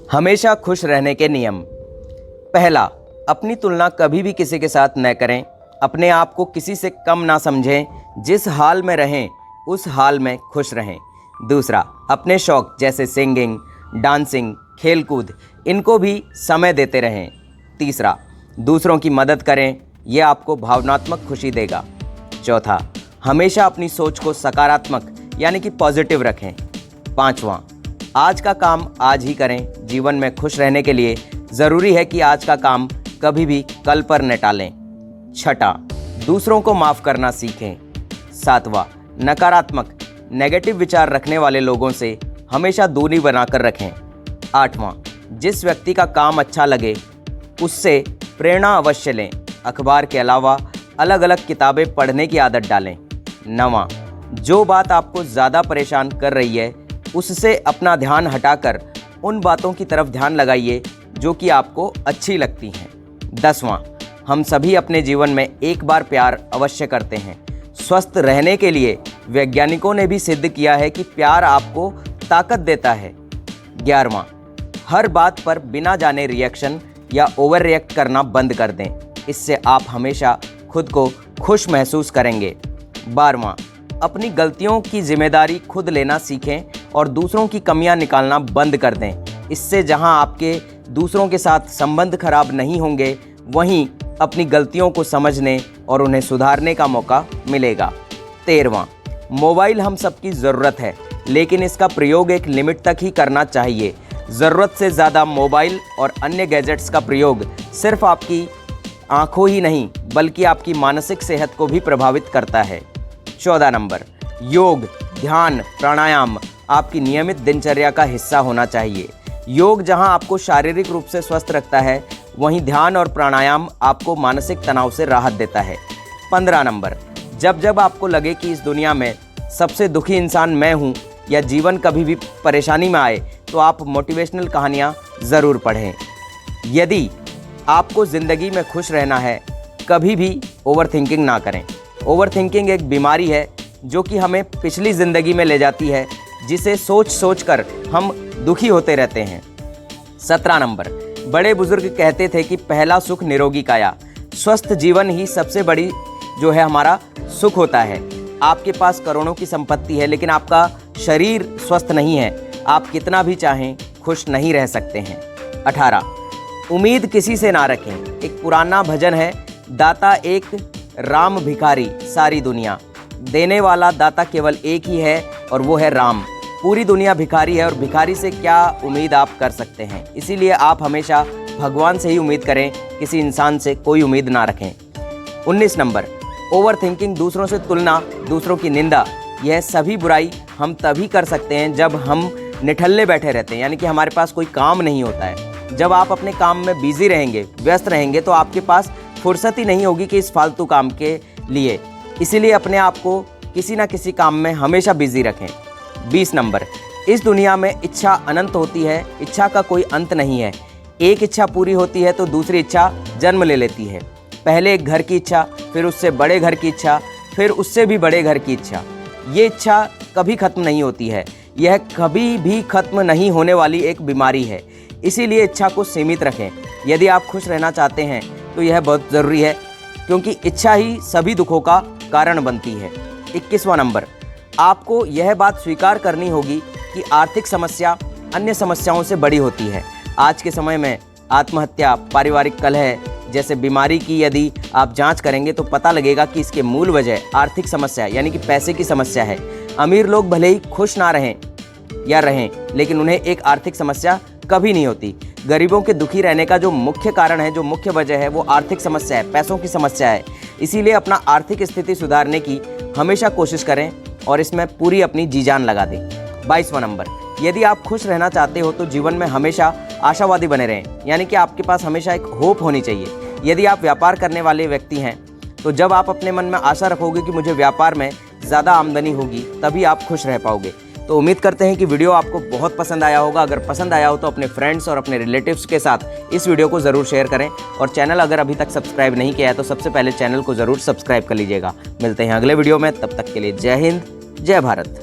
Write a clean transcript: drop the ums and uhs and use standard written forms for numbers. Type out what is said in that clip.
हमेशा खुश रहने के नियम। पहला, अपनी तुलना कभी भी किसी के साथ न करें। अपने आप को किसी से कम ना समझें। जिस हाल में रहें उस हाल में खुश रहें। दूसरा, अपने शौक जैसे सिंगिंग, डांसिंग, खेलकूद, इनको भी समय देते रहें। तीसरा, दूसरों की मदद करें, यह आपको भावनात्मक खुशी देगा। चौथा, हमेशा अपनी सोच को सकारात्मक यानी कि पॉजिटिव रखें। पांचवा, आज का काम आज ही करें। जीवन में खुश रहने के लिए ज़रूरी है कि आज का काम कभी भी कल पर न टालें। छठा, दूसरों को माफ़ करना सीखें। सातवां, नकारात्मक नेगेटिव विचार रखने वाले लोगों से हमेशा दूरी बनाकर रखें। आठवां, जिस व्यक्ति का काम अच्छा लगे उससे प्रेरणा अवश्य लें। अखबार के अलावा अलग अलग किताबें पढ़ने की आदत डालें। नवां, जो बात आपको ज़्यादा परेशान कर रही है उससे अपना ध्यान हटाकर उन बातों की तरफ ध्यान लगाइए जो कि आपको अच्छी लगती हैं। 10वां, हम सभी अपने जीवन में एक बार प्यार अवश्य करते हैं। स्वस्थ रहने के लिए वैज्ञानिकों ने भी सिद्ध किया है कि प्यार आपको ताकत देता है। 11वां, हर बात पर बिना जाने रिएक्शन या ओवर रिएक्ट करना बंद कर दें। इससे आप हमेशा खुद को खुश महसूस करेंगे। 12वां, अपनी गलतियों की जिम्मेदारी खुद लेना सीखें और दूसरों की कमियां निकालना बंद कर दें। इससे जहां आपके दूसरों के साथ संबंध खराब नहीं होंगे, वहीं अपनी गलतियों को समझने और उन्हें सुधारने का मौका मिलेगा। 13वां, मोबाइल हम सबकी ज़रूरत है, लेकिन इसका प्रयोग एक लिमिट तक ही करना चाहिए। ज़रूरत से ज़्यादा मोबाइल और अन्य गैजेट्स का प्रयोग सिर्फ आपकी आँखों ही नहीं बल्कि आपकी मानसिक सेहत को भी प्रभावित करता है। 14 नंबर, योग, ध्यान, प्राणायाम आपकी नियमित दिनचर्या का हिस्सा होना चाहिए। योग जहां आपको शारीरिक रूप से स्वस्थ रखता है, वहीं ध्यान और प्राणायाम आपको मानसिक तनाव से राहत देता है। 15 नंबर, जब जब आपको लगे कि इस दुनिया में सबसे दुखी इंसान मैं हूं या जीवन कभी भी परेशानी में आए, तो आप मोटिवेशनल कहानियां ज़रूर पढ़ें। यदि आपको ज़िंदगी में खुश रहना है, कभी भी ओवर थिंकिंग ना करें। ओवर थिंकिंग एक बीमारी है जो कि हमें पिछली ज़िंदगी में ले जाती है, जिसे सोच सोच कर हम दुखी होते रहते हैं। 17 नंबर, बड़े बुजुर्ग कहते थे कि पहला सुख निरोगी काया। स्वस्थ जीवन ही सबसे बड़ी जो है हमारा सुख होता है। आपके पास करोड़ों की संपत्ति है, लेकिन आपका शरीर स्वस्थ नहीं है, आप कितना भी चाहें खुश नहीं रह सकते हैं। 18, उम्मीद किसी से ना रखें। एक पुराना भजन है, दाता एक राम भिखारी सारी दुनिया। देने वाला दाता केवल एक ही है और वो है राम। पूरी दुनिया भिखारी है और भिखारी से क्या उम्मीद आप कर सकते हैं। इसीलिए आप हमेशा भगवान से ही उम्मीद करें, किसी इंसान से कोई उम्मीद ना रखें। 19 नंबर, ओवर थिंकिंग, दूसरों से तुलना, दूसरों की निंदा, यह सभी बुराई हम तभी कर सकते हैं जब हम निठल्ले बैठे रहते हैं, यानी कि हमारे पास कोई काम नहीं होता है। जब आप अपने काम में बिजी रहेंगे, व्यस्त रहेंगे, तो आपके पास फुर्सत ही नहीं होगी कि इस फालतू काम के लिए। इसीलिए अपने आप को किसी न किसी काम में हमेशा बिजी रखें। 20 नंबर, इस दुनिया में इच्छा अनंत होती है, इच्छा का कोई अंत नहीं है। एक इच्छा पूरी होती है तो दूसरी इच्छा जन्म ले लेती है। पहले एक घर की इच्छा, फिर उससे बड़े घर की इच्छा, फिर उससे भी बड़े घर की इच्छा। ये इच्छा कभी खत्म नहीं होती है। यह कभी भी खत्म नहीं होने वाली एक बीमारी है। इसीलिए इच्छा को सीमित रखें। यदि आप खुश रहना चाहते हैं तो यह बहुत ज़रूरी है, क्योंकि इच्छा ही सभी दुखों का कारण बनती है। 21वां नंबर, आपको यह बात स्वीकार करनी होगी कि आर्थिक समस्या अन्य समस्याओं से बड़ी होती है। आज के समय में आत्महत्या, पारिवारिक कलह जैसे बीमारी की यदि आप जांच करेंगे तो पता लगेगा कि इसके मूल वजह आर्थिक समस्या यानी कि पैसे की समस्या है। अमीर लोग भले ही खुश ना रहें या रहें, लेकिन उन्हें एक आर्थिक समस्या कभी नहीं होती। गरीबों के दुखी रहने का जो मुख्य कारण है, जो मुख्य वजह है, वो आर्थिक समस्या है, पैसों की समस्या है। इसीलिए अपना आर्थिक स्थिति सुधारने की हमेशा कोशिश करें और इसमें पूरी अपनी जी जान लगा दें। 22वां नंबर, यदि आप खुश रहना चाहते हो तो जीवन में हमेशा आशावादी बने रहें, यानी कि आपके पास हमेशा एक होप होनी चाहिए। यदि आप व्यापार करने वाले व्यक्ति हैं तो जब आप अपने मन में आशा रखोगे कि मुझे व्यापार में ज़्यादा आमदनी होगी, तभी आप खुश रह पाओगे। तो उम्मीद करते हैं कि वीडियो आपको बहुत पसंद आया होगा। अगर पसंद आया हो तो अपने फ्रेंड्स और अपने रिलेटिव्स के साथ इस वीडियो को ज़रूर शेयर करें और चैनल अगर अभी तक सब्सक्राइब नहीं किया है तो सबसे पहले चैनल को ज़रूर सब्सक्राइब कर लीजिएगा। मिलते हैं अगले वीडियो में, तब तक के लिए जय हिंद, जय भारत।